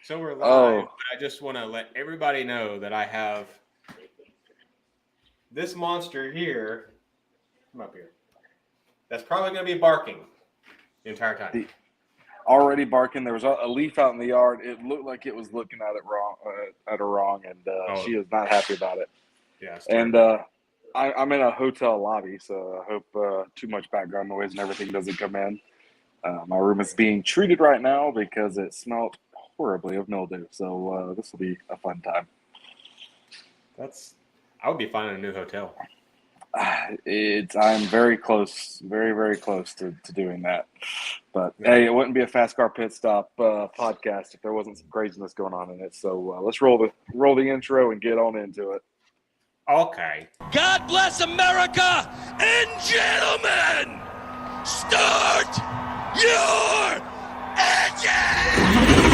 So we're live, but I just want to let everybody know that I have this monster here. Come up here. That's probably going to be barking the entire time. Already barking. There was a leaf out in the yard. It looked like it was looking at her wrong, and she is not happy about it. Yeah. And I'm in a hotel lobby, so I hope too much background noise and everything doesn't come in. My room is being treated right now because it smelled horribly of mildew. So this will be a fun time. I would be finding a new hotel. I'm very close, very, very close to doing that. But hey, it wouldn't be a FASCAR Pitstop podcast if there wasn't some craziness going on in it. So let's roll the intro and get on into it. Okay. God bless America, and gentlemen, start your engine!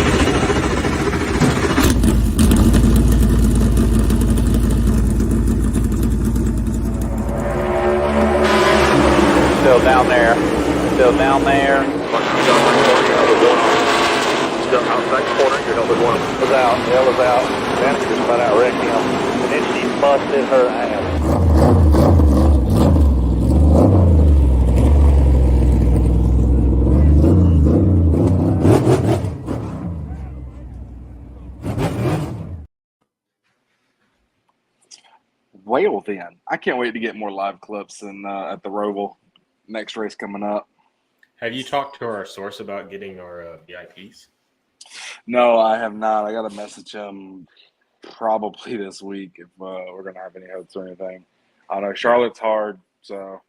Still down there. Still down there. Still outside corner, you're number one. Was out. Yeah, was out. Then just about outwrecked him. And she busted her ass. Well then, I can't wait to get more live clips and at the Roval next race coming up. Have you talked to our source about getting our VIPs? No, I have not. I got to message him probably this week if we're going to have any hopes or anything. I know Charlotte's hard, so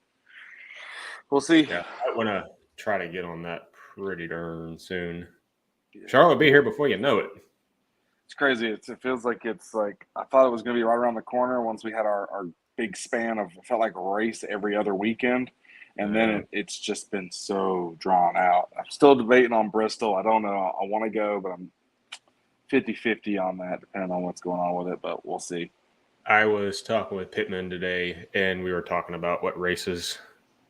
we'll see. Yeah, I want to try to get on that pretty darn soon. Yeah. Charlotte will be here before you know it. It's crazy. It feels like it's like I thought it was going to be right around the corner once we had our big span of it felt like a race every other weekend. And then it's just been so drawn out. I'm still debating on Bristol. I don't know. I want to go, but I'm 50-50 on that, depending on what's going on with it. But we'll see. I was talking with Pittman today, and we were talking about what races.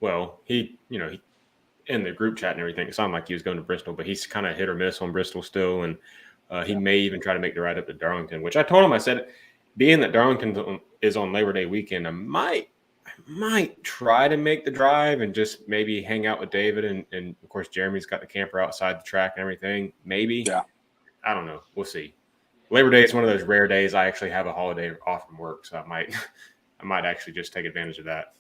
Well, he in the group chat and everything, it sounded like he was going to Bristol, but he's kind of hit or miss on Bristol still. And he may even try to make the ride up to Darlington, which I told him, I said, being that Darlington is on Labor Day weekend, I might try to make the drive and just maybe hang out with David. And of course, Jeremy's got the camper outside the track and everything. Maybe. Yeah. I don't know. We'll see. Labor Day is one of those rare days I actually have a holiday off from work. So I might actually just take advantage of that.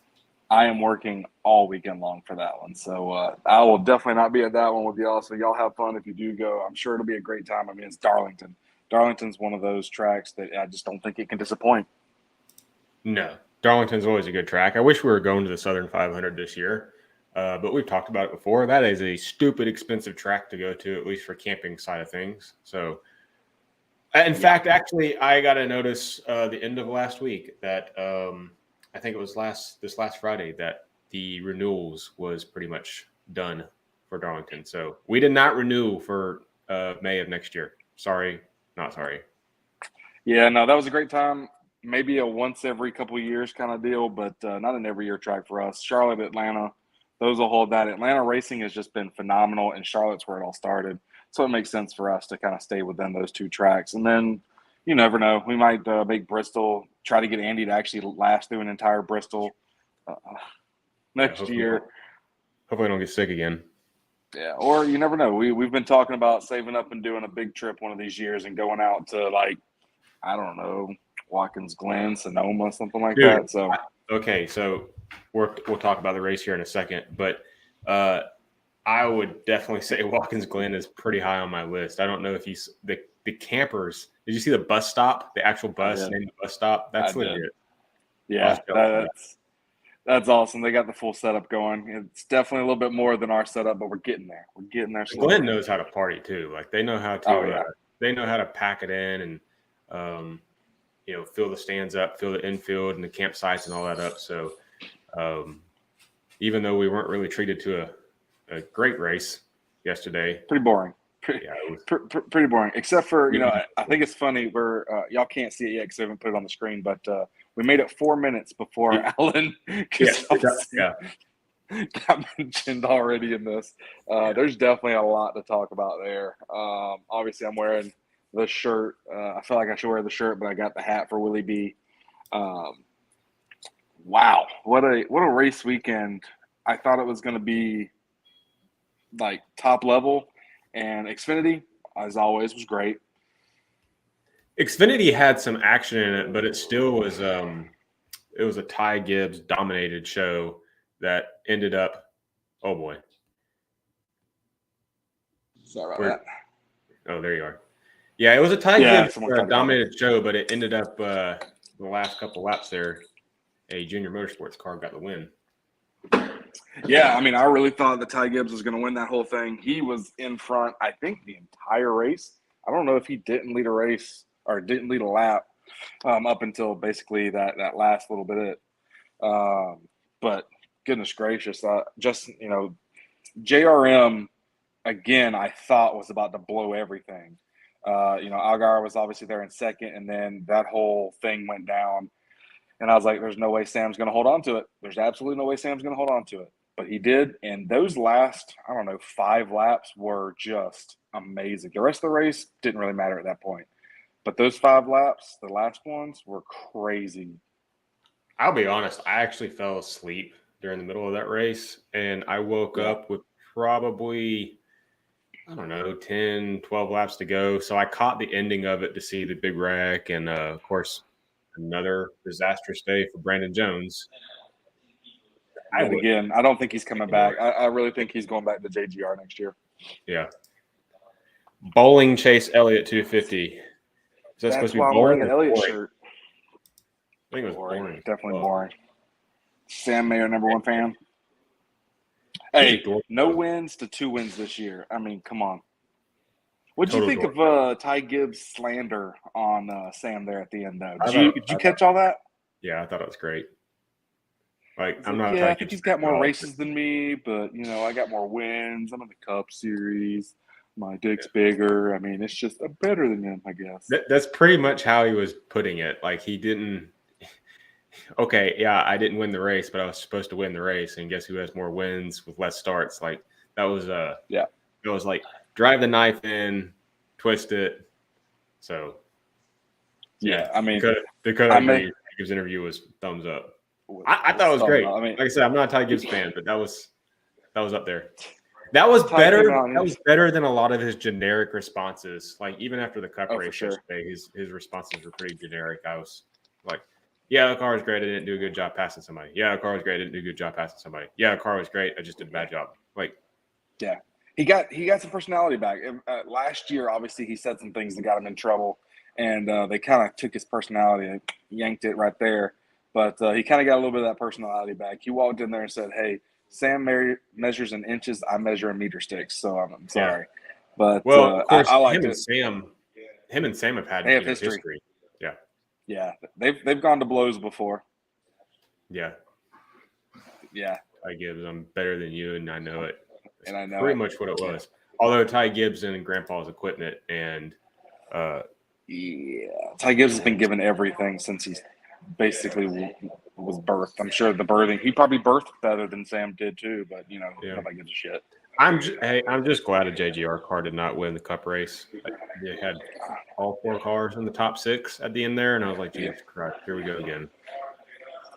I am working all weekend long for that one. So I will definitely not be at that one with y'all. So y'all have fun if you do go. I'm sure it'll be a great time. I mean, it's Darlington. Darlington's one of those tracks that I just don't think it can disappoint. No. Darlington's always a good track. I wish we were going to the Southern 500 this year, but we've talked about it before. That is a stupid expensive track to go to, at least for camping side of things. So, in fact, actually, I got a notice the end of last week that I think it was this last Friday that the renewals was pretty much done for Darlington. So we did not renew for May of next year. Sorry, not sorry. Yeah, no, that was a great time. Maybe a once every couple of years kind of deal, but not an every year track for us. Charlotte, Atlanta, those will hold that. Atlanta racing has just been phenomenal, and Charlotte's where it all started. So it makes sense for us to kind of stay within those two tracks. And then you never know. We might make Bristol, try to get Andy to actually last through an entire Bristol next year. Hopefully I don't get sick again. Yeah, or you never know. We've been talking about saving up and doing a big trip one of these years and going out to, like, I don't know, Watkins Glen, Sonoma, something like that. So okay, so we'll talk about the race here in a second, but I would definitely say Watkins Glen is pretty high on my list. I don't know if the campers. Did you see the bus stop? The actual bus named the bus stop. That's legit. Yeah, that's awesome. They got the full setup going. It's definitely a little bit more than our setup, but we're getting there. We're getting there. Glenn knows how to party too. Like they know how to. They know how to pack it in and fill the stands up, fill the infield and the campsites and all that up. So even though we weren't really treated to a great race yesterday, pretty boring. Pretty boring, except for, I think it's funny where y'all can't see it yet because I haven't put it on the screen, but we made it 4 minutes before Alan got mentioned already in this. There's definitely a lot to talk about there. Obviously, I'm wearing the shirt. I feel like I should wear the shirt, but I got the hat for Willy B. Wow, what a race weekend! I thought it was going to be like top level, and Xfinity, as always, was great. Xfinity had some action in it, but it still was it was a Ty Gibbs dominated show that ended up. Oh boy! Sorry about that. Oh, there you are. Yeah, it was a Ty Gibbs dominated show, but it ended up the last couple laps there. A junior motorsports car got the win. Yeah, I mean, I really thought that Ty Gibbs was going to win that whole thing. He was in front, I think, the entire race. I don't know if he didn't lead a race or didn't lead a lap up until basically that last little bit. But goodness gracious, JRM, again, I thought was about to blow everything. Algar was obviously there in second, and then that whole thing went down. And I was like, there's no way Sam's going to hold on to it. There's absolutely no way Sam's going to hold on to it. But he did. And those last, 5 laps were just amazing. The rest of the race didn't really matter at that point. But those 5 laps, the last ones, were crazy. I'll be honest. I actually fell asleep during the middle of that race. And I woke up with probably, 10, 12 laps to go. So I caught the ending of it to see the big wreck. And, of course, another disastrous day for Brandon Jones. I don't think he's coming back. I really think he's going back to JGR next year. Yeah. Bowling Chase Elliott 250. Is that supposed to be boring? Wearing the Elliott shirt. I think it was boring. Definitely boring. Sam Mayer, #1 fan. Hey, no wins to 2 wins this year. I mean, come on. What did you think of Ty Gibbs' slander on Sam there at the end, though? Did you catch all that? Yeah, I thought it was great. I think he's got more races than me, but, I got more wins. I'm in the Cup Series. My dick's bigger. I mean, it's just better than him, I guess. That's pretty much how he was putting it. Like, he didn't – okay, yeah, I didn't win the race, but I was supposed to win the race. And guess who has more wins with less starts? Like, that was it was like – drive the knife in, twist it. So, yeah, I mean, the Gibbs interview was thumbs up. I thought it was great. Like I said, I'm not a Ty Gibbs fan, but that was up there. That was better. That was better than a lot of his generic responses. Like, even after the Cup race yesterday, his responses were pretty generic. I was like, yeah, the car was great. I didn't do a good job passing somebody. Yeah, the car was great. I didn't do a good job passing somebody. Yeah, the car was great. I just did a bad job. Like, yeah. He got some personality back. Last year, obviously, he said some things that got him in trouble, and they kind of took his personality and yanked it right there. But he kind of got a little bit of that personality back. He walked in there and said, hey, Sam measures in inches. I measure in meter sticks, so I'm sorry. Yeah. But of course, I like him and Sam have had history. Yeah. Yeah, they've gone to blows before. Yeah. Yeah. Ty Gibbs, I'm better than you, and I know it. And I know pretty much what it was. Although Ty Gibbs and Grandpa's equipment and Ty Gibbs has been given everything since he's basically was birthed. I'm sure the birthing, he probably birthed better than Sam did too, but nobody gives a shit. I'm just glad a JGR car did not win the Cup race. They had all 4 cars in the top 6 at the end there, and I was like, Jesus Christ, here we go again.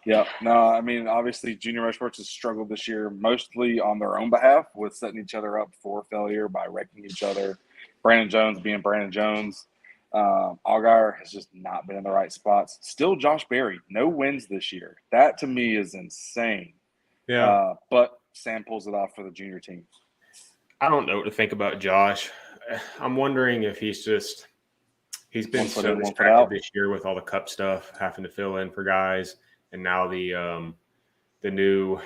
Yeah, no, I mean, obviously, Junior Motorsports has struggled this year mostly on their own behalf with setting each other up for failure by wrecking each other. Brandon Jones being Brandon Jones. Algar has just not been in the right spots. Still Josh Berry, no wins this year. That, to me, is insane. Yeah. But Sam pulls it off for the junior team. I don't know what to think about Josh. I'm wondering if he's been so distracted this year with all the Cup stuff, having to fill in for guys. And now the new,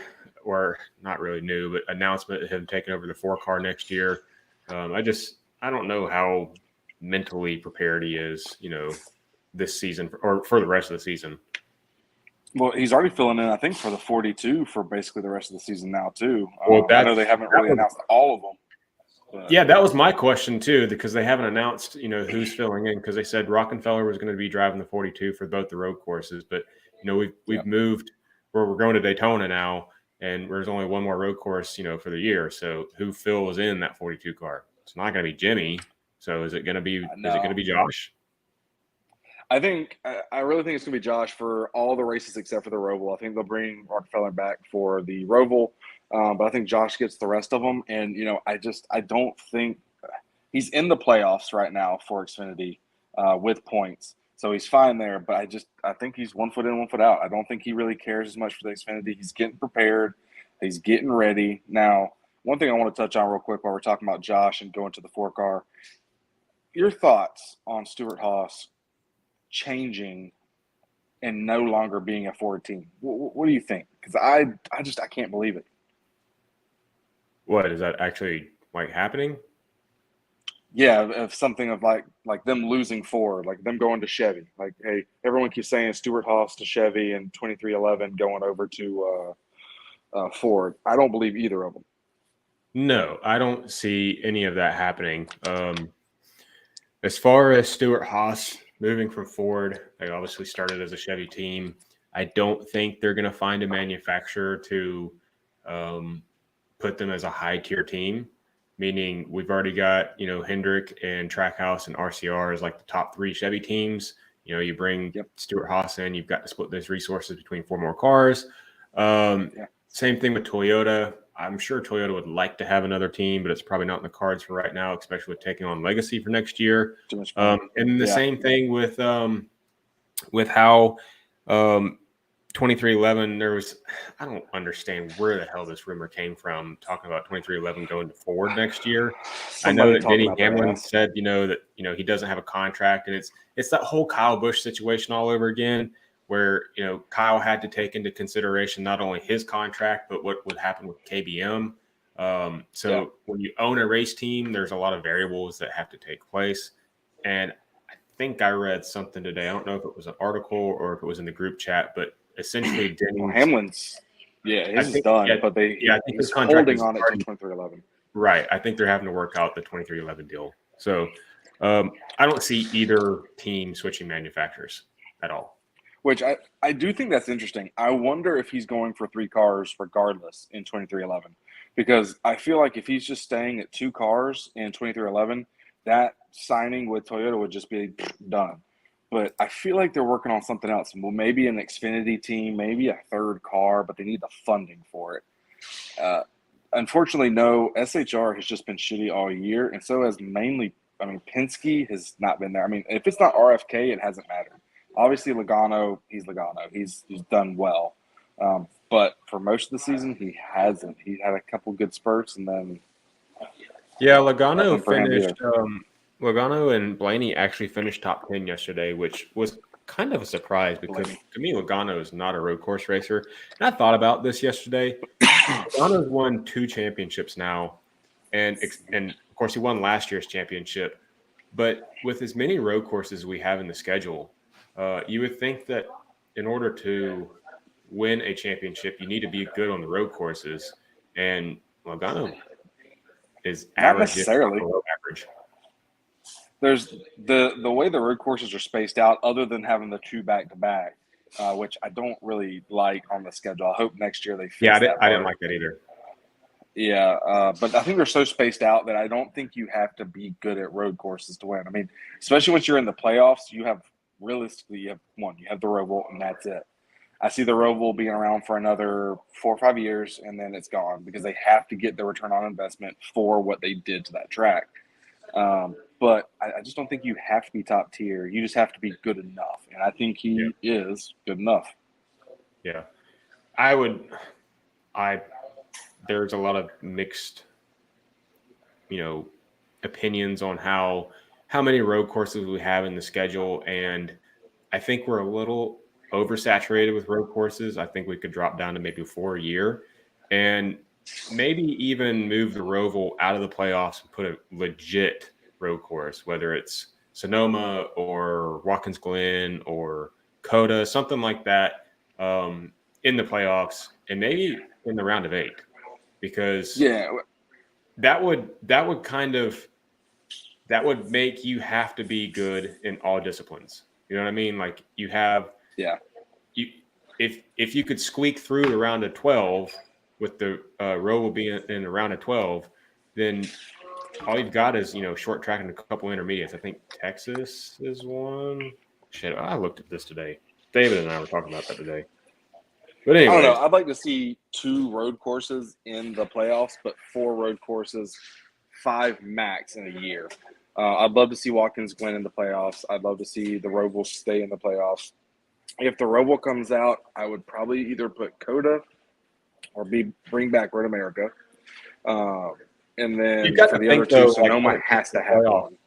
or not really new, but announcement of him taking over the 4-car next year. I don't know how mentally prepared he is, this season or for the rest of the season. Well, he's already filling in, I think, for the 42 for basically the rest of the season now too. Well, I know they haven't really announced all of them. But. Yeah, that was my question too, because they haven't announced, who's filling in, because they said Rockenfeller was going to be driving the 42 for both the road courses, but we've moved where we're going to Daytona now, and there's only one more road course, for the year. So who fills in that 42 car? It's not going to be Jimmy. So is it going to be Josh? I really think it's going to be Josh for all the races except for the Roval. I think they'll bring Rockefeller back for the Roval, but I think Josh gets the rest of them. And, I don't think he's in the playoffs right now for Xfinity with points. So he's fine there, but I think he's 1 foot in, 1 foot out. I don't think he really cares as much for the Xfinity. He's getting prepared. He's getting ready. Now, one thing I want to touch on real quick while we're talking about Josh and going to the 4-car, your thoughts on Stewart-Haas changing and no longer being a Ford team. What do you think? Because I can't believe it. What is that actually happening? Yeah, of something of like them losing Ford, like them going to Chevy. Like, hey, everyone keeps saying Stewart-Haas to Chevy and 2311 going over to Ford. I don't believe either of them. No, I don't see any of that happening. As far as Stewart-Haas moving from Ford, they obviously started as a Chevy team. I don't think they're going to find a manufacturer to put them as a high-tier team, meaning we've already got, Hendrick and Trackhouse and RCR as like the top 3 Chevy teams. You bring Stewart-Haas in, you've got to split those resources between 4 more cars. Same thing with Toyota. I'm sure Toyota would like to have another team, but it's probably not in the cards for right now, especially with taking on Legacy for next year. And the same thing with how 2311, I don't understand where the hell this rumor came from, talking about 2311 going to Ford next year. I know that Denny Hamlin said, that, he doesn't have a contract, and it's that whole Kyle Busch situation all over again, where, Kyle had to take into consideration not only his contract, but what would happen with KBM. When you own a race team, there's a lot of variables that have to take place. And I think I read something today. I don't know if it was an article or if it was in the group chat, but essentially Hamlin's, his is done, but I think his contract holding on it to 2311. Right. I think they're having to work out the 2311 deal. So I don't see either team switching manufacturers at all. Which I do think that's interesting. I wonder if he's going for 3 cars regardless in 2311, because I feel like if he's just staying at 2 cars in 2311, that signing with Toyota would just be done. But I feel like they're working on something else. Well, maybe an Xfinity team, maybe a 3rd car, but they need the funding for it. Unfortunately, no, SHR has just been shitty all year, and so has Penske has not been there. If it's not RFK, it hasn't mattered. Obviously, Logano, he's Logano. He's done well. But for most of the season, he hasn't. He had a couple good spurts, and then Logano finished. Logano and Blaney actually finished top 10 yesterday, which was kind of a surprise because to me, Logano is not a road course racer. And I thought about this yesterday. Logano's won 2 championships now, and of course, he won last year's championship. But with as many road courses we have in the schedule, you would think that in order to win a championship, you need to be good on the road courses, and Logano is not necessarily average. There's the way the road courses are spaced out, other than having the 2 back-to-back, which I don't really like on the schedule. I hope next year they fix that. I didn't like that either. Yeah, but I think they're so spaced out that I don't think you have to be good at road courses to win. Especially once you're in the playoffs, you have the Roval, and that's it. I see the Roval being around for another 4 or 5 years, and then it's gone because they have to get the return on investment for what they did to that track. But I just don't think you have to be top tier. You just have to be good enough, and I think he is good enough. Yeah, there's a lot of mixed, opinions on how many road courses we have in the schedule, and I think we're a little oversaturated with road courses. I think we could drop down to maybe 4 a year, and maybe even move the Roval out of the playoffs and put a legit road course, whether it's Sonoma or Watkins Glen or Coda, something like that, in the playoffs, and maybe in the round of 8, because that would make you have to be good in all disciplines. You know what I mean? Like you have, if you could squeak through the round of 12 with the Roval being in the round of 12, then all you've got is, short track and a couple intermediates. I think Texas is one. Shit, I looked at this today. David and I were talking about that today. But I don't anyway, know. I'd like to see 2 road courses in the playoffs, but 4 road courses, 5 max in a year. I'd love to see Watkins Glen in the playoffs. I'd love to see the Roval stay in the playoffs. If the Roval comes out, I would probably either put Coda or bring back Road America. And then you got for to the think, other 2, though, Sonoma has to have one.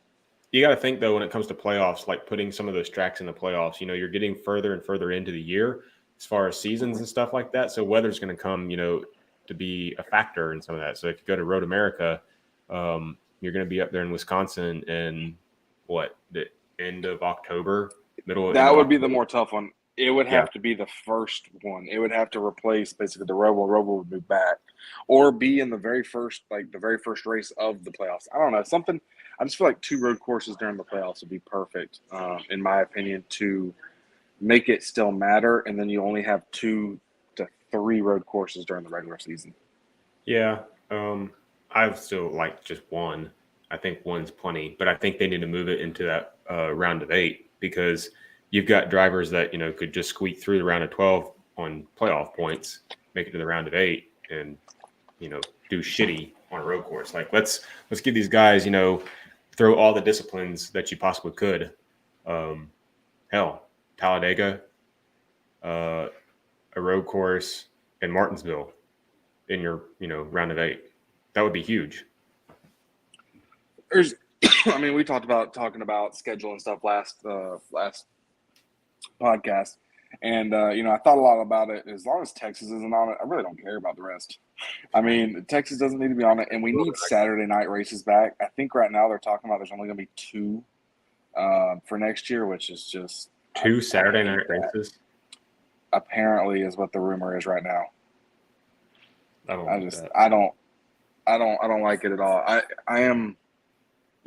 You got to think, though, when it comes to playoffs, like putting some of those tracks in the playoffs, you're getting further and further into the year as far as seasons and stuff like that. So weather's going to come, to be a factor in some of that. So if you go to Road America, you're going to be up there in Wisconsin in the end of October, That would be the more tough one. It would have Yeah. to be the first one. It would have to replace basically the Roval. Roval would move back, or be in the very first race of the playoffs. I don't know, something. I just feel like 2 road courses during the playoffs would be perfect, in my opinion, to make it still matter. And then you only have 2 to 3 road courses during the regular season. Yeah. I still like just one. I think one's plenty, but I think they need to move it into that round of 8 because you've got drivers that, could just squeak through the round of 12 on playoff points, make it to the round of 8 and, do shitty on a road course. Like let's give these guys, throw all the disciplines that you possibly could. Hell, Talladega, a road course, and Martinsville in your, round of 8. That would be huge. We talked about talking about schedule and stuff last podcast, and I thought a lot about it. As long as Texas isn't on it, I really don't care about the rest. Texas doesn't need to be on it, and we need Saturday night races back. I think right now they're talking about there's only going to be 2 for next year, which is just 2 Saturday night races. Apparently, is what the rumor is right now. I don't like it at all. I am,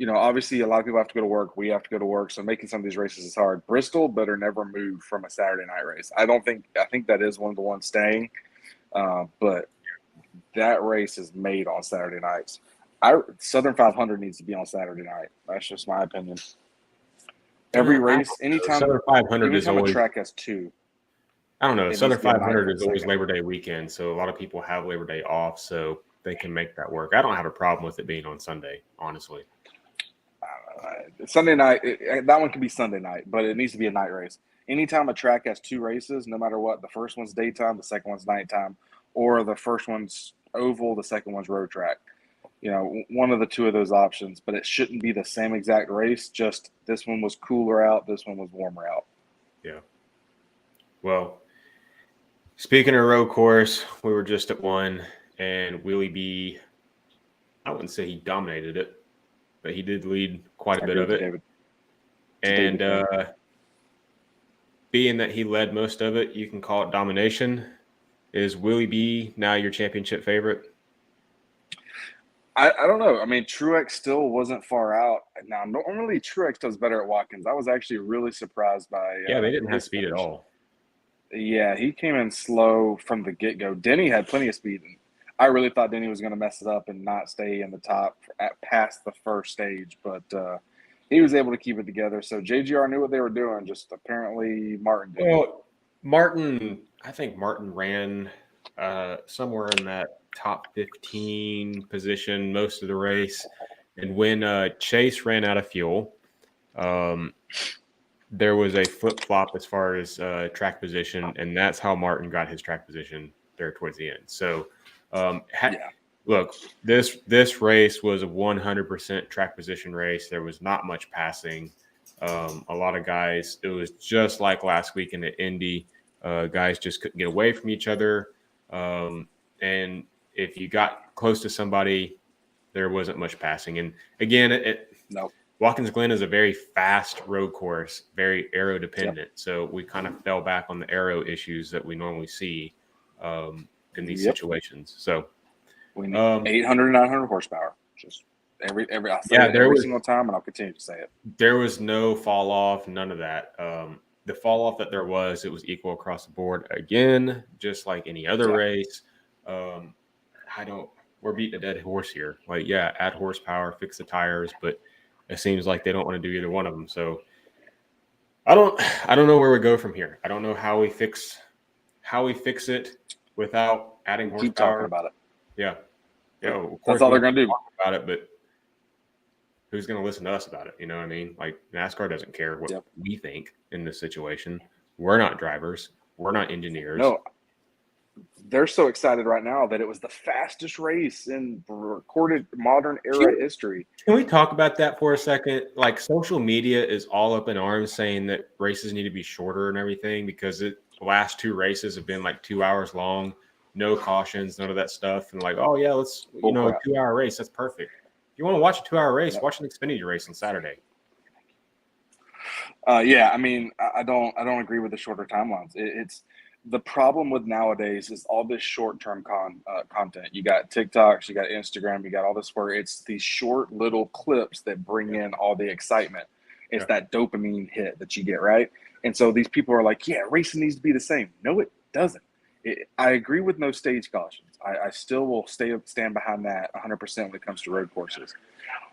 obviously a lot of people have to go to work. We have to go to work. So making some of these races is hard. Bristol better never move from a Saturday night race. I think that is one of the ones staying. But that race is made on Saturday nights. Southern 500 needs to be on Saturday night. That's just my opinion. Every race, anytime Southern 500 is always a track has 2. I don't know. It Southern needs to be a 500 is always second. Labor Day weekend, so a lot of people have Labor Day off, so they can make that work. I don't have a problem with it being on Sunday, honestly. Sunday night, that one can be Sunday night, but it needs to be a night race. Anytime a track has 2 races, no matter what, the first one's daytime, the second one's nighttime, or the first one's oval, the second one's road track. One of the 2 of those options, but it shouldn't be the same exact race. Just this one was cooler out, this one was warmer out. Yeah. Well, speaking of road course, we were just at one, and Willy B, I wouldn't say he dominated it, but he did lead quite a bit of it. David. And being that he led most of it, you can call it domination. Is Willy B now your championship favorite? I don't know. Truex still wasn't far out. Now, normally Truex does better at Watkins. I was actually really surprised by they didn't have speed at all. Yeah, he came in slow from the get-go. Denny had plenty of speed. I really thought Denny was going to mess it up and not stay in the top past the first stage, but he was able to keep it together. So JGR knew what they were doing, just apparently Martin didn't. Well, I think Martin ran somewhere in that top 15 position most of the race. And when Chase ran out of fuel, there was a flip-flop as far as track position, and that's how Martin got his track position there towards the end. So, look, this race was a 100% track position race. There was not much passing. A lot of guys, it was just like last week in the Indy. Guys just couldn't get away from each other. And if you got close to somebody, there wasn't much passing. And again, Watkins Glen is a very fast road course, very aero dependent. Yep. So we kind of fell back on the aero issues that we normally see in these situations. So we need 800, 900 horsepower. Just every single time, and I'll continue to say it. There was no fall off, none of that. The fall off that there was, it was equal across the board again, just like any other race. we're beating a dead horse here. Like, yeah, add horsepower, fix the tires, but it seems like they don't want to do either one of them. So I don't know where we go from here. I don't know how we fix it without adding Keep talking horsepower. about it. Yeah. Yeah. Of That's course all they're we going to do. talk about it, but who's going to listen to us about it? You know what I mean? Like, NASCAR doesn't care what we think in this situation. We're not drivers. We're not engineers. No, they're so excited right now that it was the fastest race in recorded modern era history. Can we talk about that for a second? Like, social media is all up in arms saying that races need to be shorter and everything because the last 2 races have been like 2 hours long, no cautions, none of that stuff. And like, oh yeah, let's, a 2-hour race. That's perfect. If you want to watch a 2-hour race, watch an Xfinity race on Saturday. Yeah, I mean, I don't agree with the shorter timelines. It's the problem with nowadays is all this short-term content. You got TikToks, you got Instagram, you got all this where it's these short little clips that bring in all the excitement. It's that dopamine hit that you get, right? And so these people are like, yeah, racing needs to be the same. No, it doesn't. I agree with no stage cautions. I still will stand behind that 100% when it comes to road courses.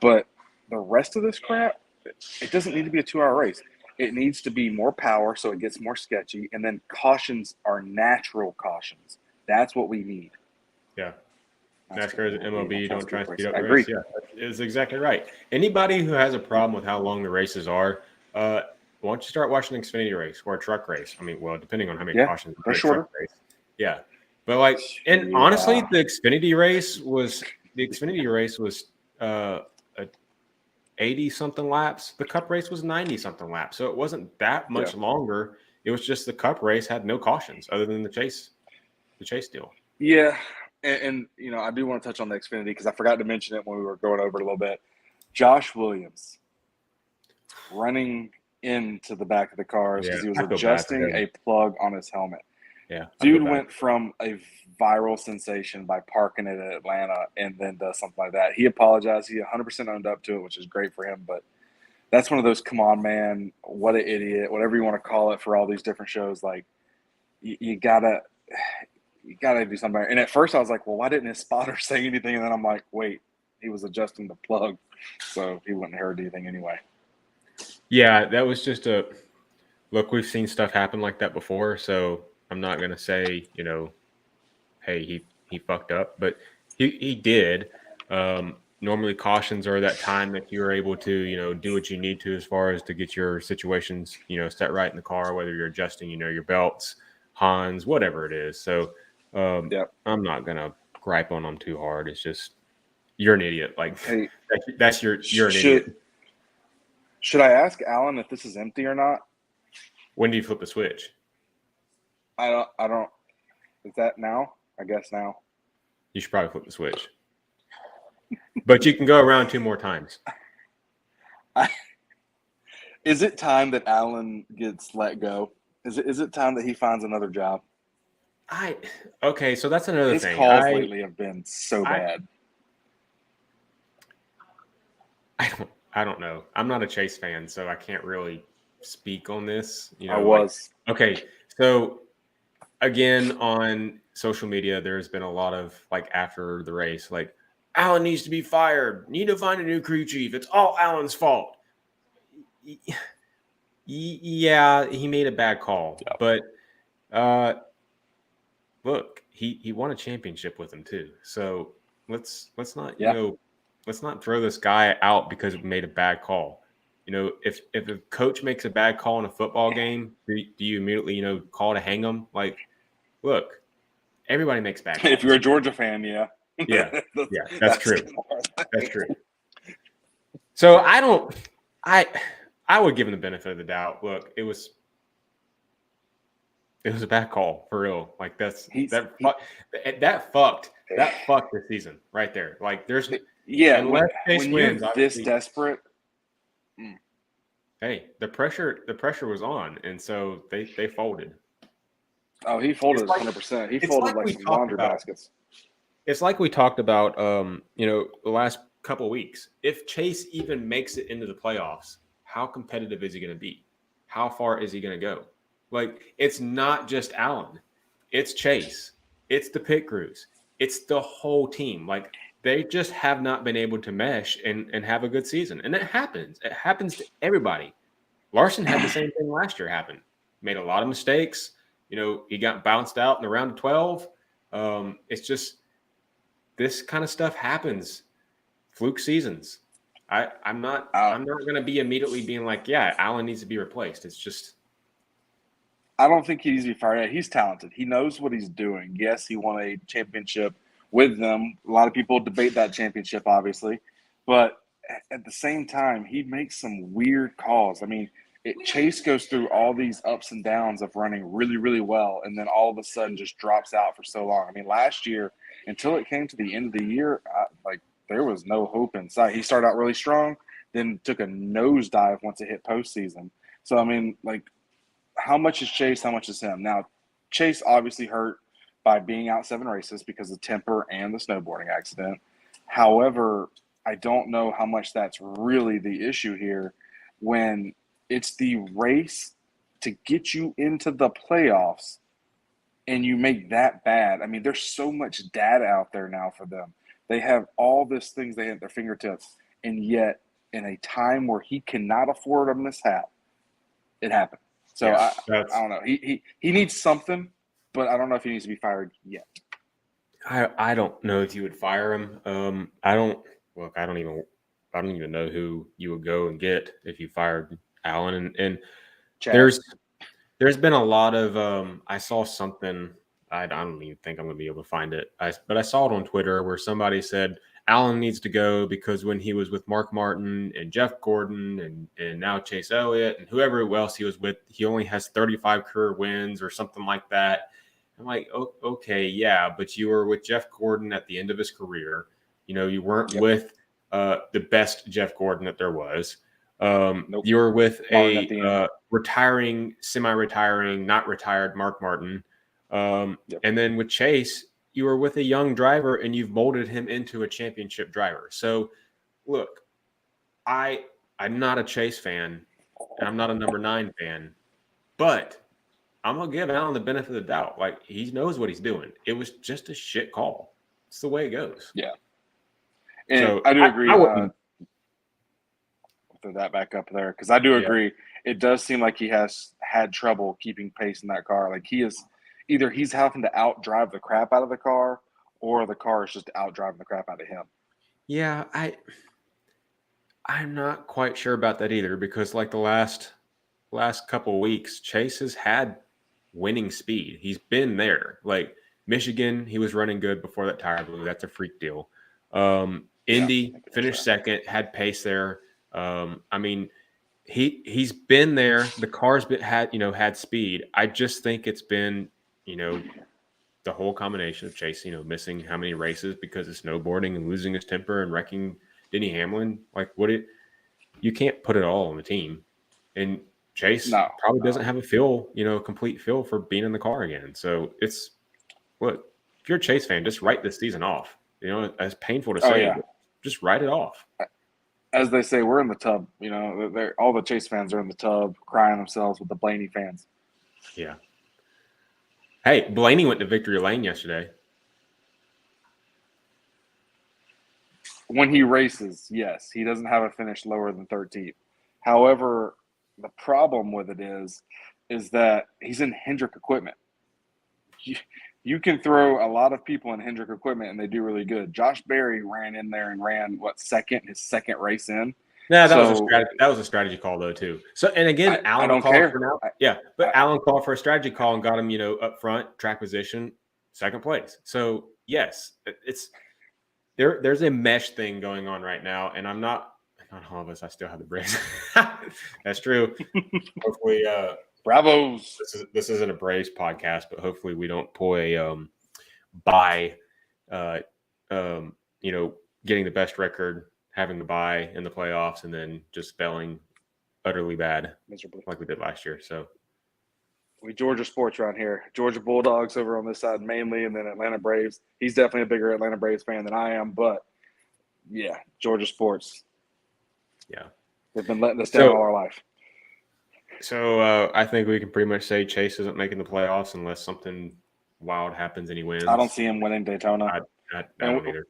But the rest of this crap, it doesn't need to be a 2-hour race. It needs to be more power so it gets more sketchy. And then cautions are natural cautions. That's what we need. Yeah. NASCAR is an MLB. Don't try to speed up I the agree. race. Yeah, it's exactly right. Anybody who has a problem with how long the races are, why don't you start watching an Xfinity race or a truck race? I mean, well, depending on how many cautions. They're shorter. Race. Yeah. But like, and honestly, the Xfinity race was a 80-something laps. The Cup race was 90-something laps. So it wasn't that much longer. It was just the Cup race had no cautions other than the chase deal. Yeah. And you know, I do want to touch on the Xfinity because I forgot to mention it when we were going over it a little bit. Josh Williams running into the back of the cars because he was adjusting a plug on his helmet. Yeah. Dude went from a viral sensation by parking it at Atlanta and then does something like that. He apologized. He 100% owned up to it, which is great for him. But that's one of those, come on, man, what an idiot, whatever you want to call it for all these different shows. Like, you gotta do something better. And at first I was like, well, why didn't his spotter say anything? And then I'm like, wait, he was adjusting the plug, so he wouldn't have heard anything anyway. Yeah, that was just look, we've seen stuff happen like that before, so I'm not going to say, hey, he fucked up, but he did. Normally cautions are that time that you're able to, do what you need to as far as to get your situations, set right in the car, whether you're adjusting, your belts, Hans, whatever it is. So I'm not going to gripe on them too hard. It's just, you're an idiot. Like, hey, you're an idiot. Should I ask Alan if this is empty or not? When do you flip the switch? I don't. Is that now? I guess now. You should probably flip the switch. But you can go around 2 more times. Is it time that Alan gets let go? Is it time that he finds another job? Okay, so that's another thing. His calls lately have been so bad. I don't know. I'm not a Chase fan, so I can't really speak on this. I was. Okay, so again, on social media, there's been a lot of, like, after the race, like, Alan needs to be fired. Need to find a new crew chief. It's all Alan's fault. Yeah, he made a bad call. Yeah. But look, he won a championship with him too. So let's not let's not throw this guy out because he made a bad call. If a coach makes a bad call in a football game, do you immediately call to hang him? Like, look, everybody makes bad calls. If you're a Georgia fan, yeah. Yeah, that's true. That's true. So I would give him the benefit of the doubt. Look, it was a bad call for real. Like, that fucked the season right there. Like, there's when Chase wins, you're this desperate. Hey, the pressure was on, and so they folded. Oh, he folded 100%. He folded like some laundry baskets. It's like we talked about, the last couple of weeks. If Chase even makes it into the playoffs, how competitive is he going to be? How far is he going to go? Like, it's not just Allen. It's Chase. It's the pit crews. it's the whole team. Like they just have not been able to mesh and have a good season. And it happens. It happens to everybody. Larson had the same thing last year happen. Made a lot of mistakes. You know, he got bounced out in the round of 12. It's just this kind of stuff happens. Fluke seasons. I'm not going to be immediately being like, yeah, Allen needs to be replaced. It's just I don't think he needs to be fired. He's talented. He knows what he's doing. Yes, he won a championship with them. A lot of people debate that championship, obviously. But at the same time, he makes some weird calls. I mean, Chase goes through all these ups and downs of running really, really well, and then all of a sudden just drops out for so long. I mean, last year, until it came to the end of the year, there was no hope in sight. He started out really strong, then took a nosedive once it hit postseason. So, I mean, like, how much is Chase? How much is him? Now, Chase obviously hurt by being out 7 races because of temper and the snowboarding accident. However, I don't know how much that's really the issue here when it's the race to get you into the playoffs and you make that bad. I mean, there's so much data out there now for them. They have all these things they have at their fingertips, and yet in a time where he cannot afford a mishap, it happened. So yeah, I don't know. He needs something, but I don't know if he needs to be fired yet. I don't know if you would fire him. I don't even know who you would go and get if you fired Allen. And there's been a lot of I saw something. I don't even think I'm going to be able to find it. But I saw it on Twitter where somebody said Allen needs to go because when he was with Mark Martin and Jeff Gordon and now Chase Elliott and whoever else he was with, he only has 35 career wins or something like that. I'm like, okay, yeah, but you were with Jeff Gordon at the end of his career. You know, you weren't with the best Jeff Gordon that there was. Nope. You were with a retiring, semi-retiring, not retired Mark Martin. And then with Chase, you were with a young driver and you've molded him into a championship driver. So, look, I'm not a Chase fan and I'm not a number 9 fan, but I'm going to give Allen the benefit of the doubt. Like, he knows what he's doing. It was just a shit call. It's the way it goes. Yeah. And so I do agree. I throw that back up there because I do agree. It does seem like he has had trouble keeping pace in that car. Like, he's having to outdrive the crap out of the car, or the car is just outdriving the crap out of him. Yeah, I'm not quite sure about that either because like the last couple of weeks, Chase has had winning speed. He's been there. Like Michigan, he was running good before that tire blew. That's a freak deal. Indy finished second, had pace there. I mean, he's been there. The car's had speed. I just think it's been, the whole combination of Chase, missing how many races because of snowboarding and losing his temper and wrecking Denny Hamlin. Like, you can't put it all on the team. And Chase probably doesn't have a complete feel for being in the car again. So if you're a Chase fan, just write this season off. As painful to say, but just write it off. As they say, we're in the tub. All the Chase fans are in the tub crying themselves with the Blaney fans. Yeah. Hey, Blaney went to victory lane yesterday. When he races, yes, he doesn't have a finish lower than 13th. However, the problem with it is that he's in Hendrick equipment. You can throw a lot of people in Hendrick equipment and they do really good. Josh Berry ran in there and ran his second race in. Yeah, that was a strategy call though too. So and again, Allen called Allen called for a strategy call and got him, up front, track position, second place. So yes, it's there's a mesh thing going on right now, and I'm not all of us. I still have the Braves. That's true. Hopefully, bravos. This isn't a Braves podcast, but hopefully we don't pull a bye. Getting the best record, having the bye in the playoffs, and then just failing utterly bad, miserably, like we did last year. So we Georgia sports around here. Georgia Bulldogs over on this side mainly, and then Atlanta Braves. He's definitely a bigger Atlanta Braves fan than I am, but yeah, Georgia sports. Yeah. They've been letting us down all our life. So I think we can pretty much say Chase isn't making the playoffs unless something wild happens and he wins. I don't see him winning Daytona. I don't either.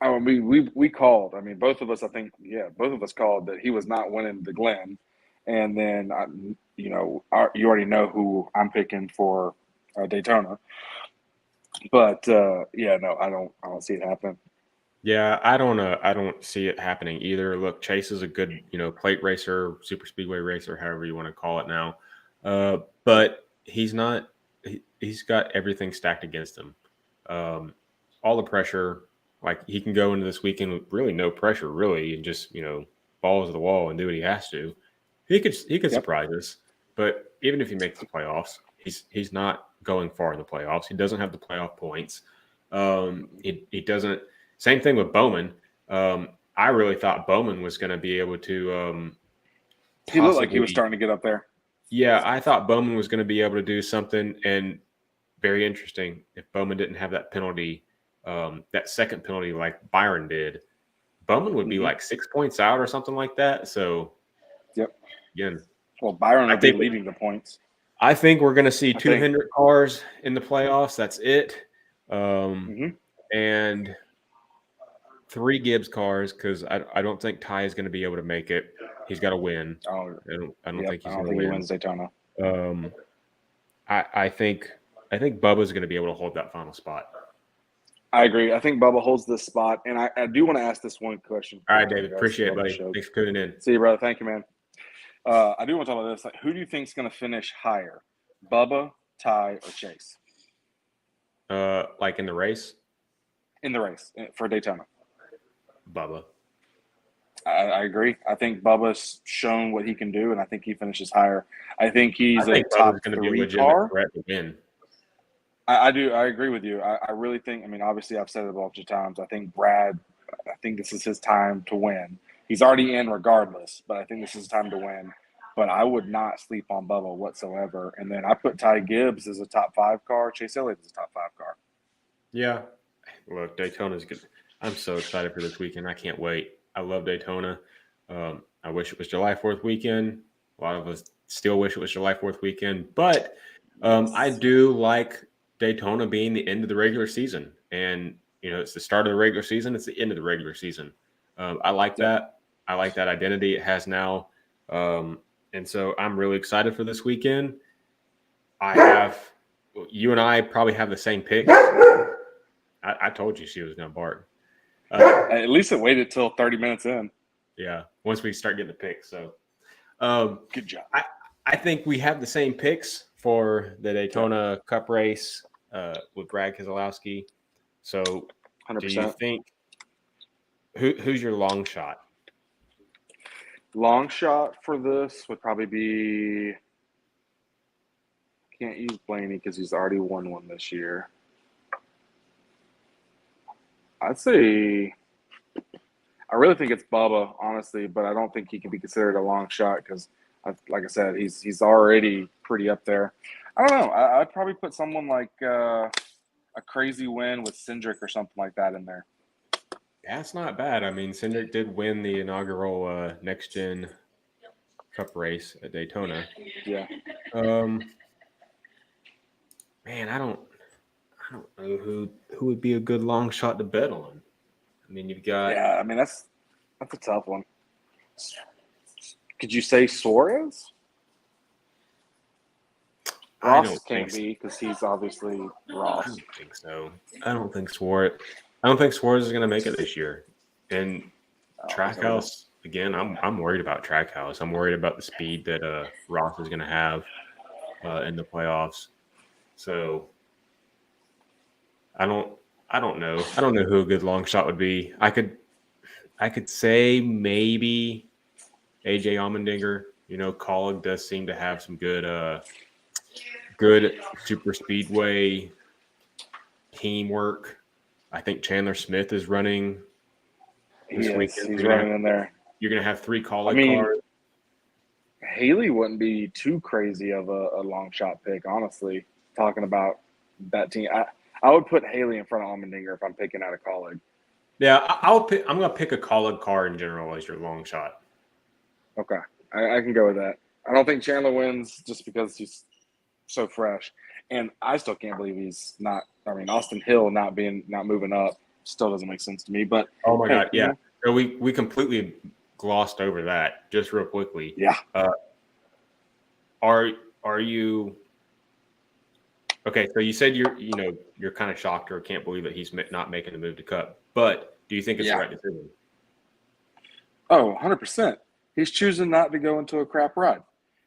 I mean, we called. I mean, both of us, I think, both of us called that he was not winning the Glen. And then, you already know who I'm picking for Daytona. But no, I don't see it happen. Yeah, I don't see it happening either. Look, Chase is a good, plate racer, super speedway racer, however you want to call it now. But he's not. He's got everything stacked against him. All the pressure. Like, he can go into this weekend with really no pressure, really, and just balls to the wall and do what he has to. He could surprise us, but even if he makes the playoffs, he's not going far in the playoffs. He doesn't have the playoff points. He doesn't. Same thing with Bowman. I really thought Bowman was going to be able to. He looked like he was starting to get up there. Yeah, I thought Bowman was going to be able to do something, and very interesting. If Bowman didn't have that penalty, that second penalty like Byron did, Bowman would be like 6 points out or something like that. So, yep. Again, well, Byron would be leading the points. I think we're going to see 200 cars in the playoffs. That's it. And 3 Gibbs cars, because I don't think Ty is going to be able to make it. He's got to win. I don't think he's going to win. He wins Daytona. I think Bubba's going to be able to hold that final spot. I agree. I think Bubba holds this spot, and I do want to ask this one question. All right, David. Appreciate it, buddy. Thanks for tuning in. See you, brother. Thank you, man. I do want to talk about this. Like, who do you think is going to finish higher, Bubba, Ty, or Chase? Like in the race? In the race for Daytona. Bubba. I agree. I think Bubba's shown what he can do, and I think he finishes higher. I think he's a top Bubba's 3 car. Threat to win. I do. I agree with you. I really think. I mean, obviously, I've said it a bunch of times. I think Brad. I think this is his time to win. He's already in regardless, but I think this is his time to win. But I would not sleep on Bubba whatsoever. And then I put Ty Gibbs as a top 5 car. Chase Elliott as a top 5 car. Yeah. Look, Daytona's good. I'm so excited for this weekend. I can't wait. I love Daytona. I wish it was July 4th weekend. A lot of us still wish it was July 4th weekend. But I do like Daytona being the end of the regular season. And, it's the start of the regular season. It's the end of the regular season. I like that. I like that identity it has now. And so I'm really excited for this weekend. You and I probably have the same pick. I told you she was going to bark. At least it waited till 30 minutes in. Yeah, once we start getting the picks. So, good job. I think we have the same picks for the Daytona Cup race with Brad Keselowski. So, 100%. Do you think who's your long shot? Long shot for this would probably be. Can't use Blaney because he's already won one this year. I'd say. I really think it's Bubba, honestly, but I don't think he can be considered a long shot because, like I said, he's already pretty up there. I don't know. I'd probably put someone like a crazy win with Cindric or something like that in there. That's not bad. I mean, Cindric did win the inaugural Next Gen Cup race at Daytona. Yeah. Man, I don't know who would be a good long shot to bet on. I mean, you've got. Yeah, I mean that's a tough one. Could you say Suarez? Ross can't be because he's obviously Ross. I don't think so. I don't think Suarez is going to make it this year. And Trackhouse, again, I'm worried about Trackhouse. I'm worried about the speed that Ross is going to have in the playoffs. So I don't know. I don't know who a good long shot would be. I could say maybe AJ Allmendinger. Colleague does seem to have some good super speedway teamwork. I think Chandler Smith is running this weekend. He's running in there. You're going to have 3 colleague cars. Haley wouldn't be too crazy of a long shot pick, honestly. Talking about that team, I would put Haley in front of Allmendinger if I'm picking out a colleague. Yeah, I'm going to pick a colleague car in general as your long shot. Okay, I can go with that. I don't think Chandler wins just because he's so fresh. And I still can't believe he's not. I mean, Austin Hill not moving up still doesn't make sense to me. But Oh my hey, God, yeah. So we completely glossed over that just real quickly. Yeah. Are you okay? So you said you're kind of shocked or can't believe that he's not making the move to Cup. But do you think it's the right decision? Oh, 100%. He's choosing not to go into a crap ride.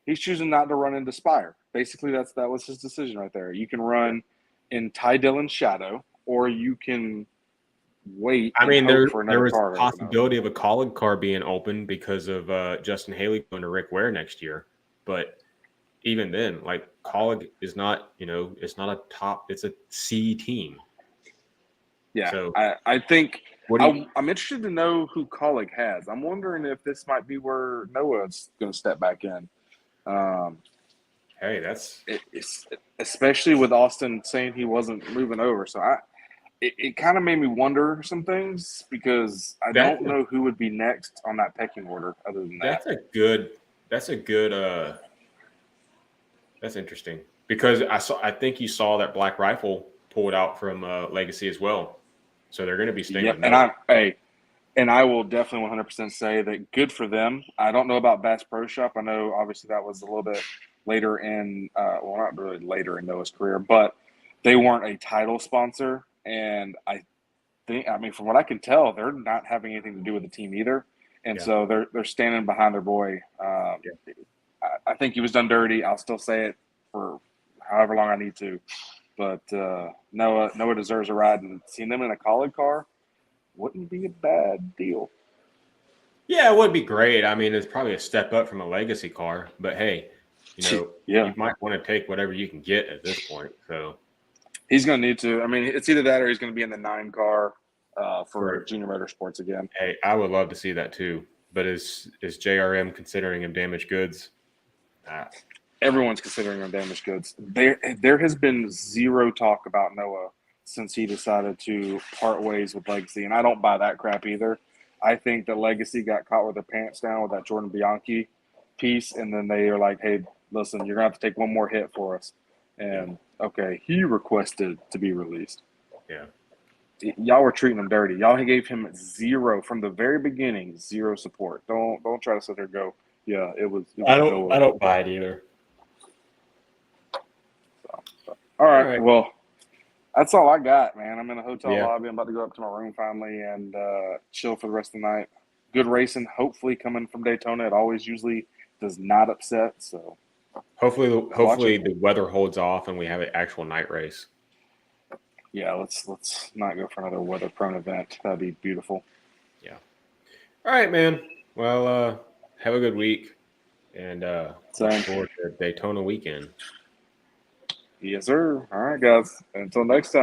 He's choosing not to run into Spire. Basically, that was his decision right there. You can run in Ty Dillon's shadow, or you can wait. I mean, and hope for there another was car a to open up. possibility of a Colleague car being open because of Justin Haley going to Rick Ware next year. But even then, like Colleague is not, it's not a top, it's a C team. Yeah, so I think what do you, I'm interested to know who Colleague has. I'm wondering if this might be where Noah's going to step back in. hey, that's It's, especially with Austin saying he wasn't moving over. So it kind of made me wonder some things because I don't know who would be next on that pecking order other than that. That's interesting because I think you saw that Black Rifle pulled out from Legacy as well. So they're going to be staying with Noah. And I will definitely 100% say that good for them. I don't know about Bass Pro Shop. I know obviously that was a little bit later in, well, not really later in Noah's career, but they weren't a title sponsor. And I mean, from what I can tell, they're not having anything to do with the team either. And so they're standing behind their boy. I think he was done dirty. I'll still say it for however long I need to. But Noah deserves a ride, and seeing them in a Colleague car wouldn't be a bad deal. Yeah, it would be great. I mean, it's probably a step up from a Legacy car, but hey, you might want to take whatever you can get at this point. So he's going to need to. I mean, it's either that or he's going to be in the 9 car for Junior Motorsports again. Hey, I would love to see that too. But is JRM considering him damaged goods? Everyone's considering him damaged goods. There has been zero talk about Noah since he decided to part ways with Legacy, and I don't buy that crap either. I think that Legacy got caught with their pants down with that Jordan Bianchi piece, and then they are like, hey, listen, you're going to have to take one more hit for us. And, okay, he requested to be released. Yeah. Y'all were treating him dirty. Y'all gave him zero from the very beginning, zero support. Don't try to sit there and go, yeah, it was I don't buy it either. All right. Well, that's all I got, man. I'm in a hotel lobby. I'm about to go up to my room finally and chill for the rest of the night. Good racing, hopefully coming from Daytona. It always usually does not upset. So hopefully the weather holds off and we have an actual night race. Yeah, let's not go for another weather-prone event. That'd be beautiful. Yeah. All right, man. Well, have a good week and look forward to Daytona weekend. Yes, sir. All right, guys. Until next time.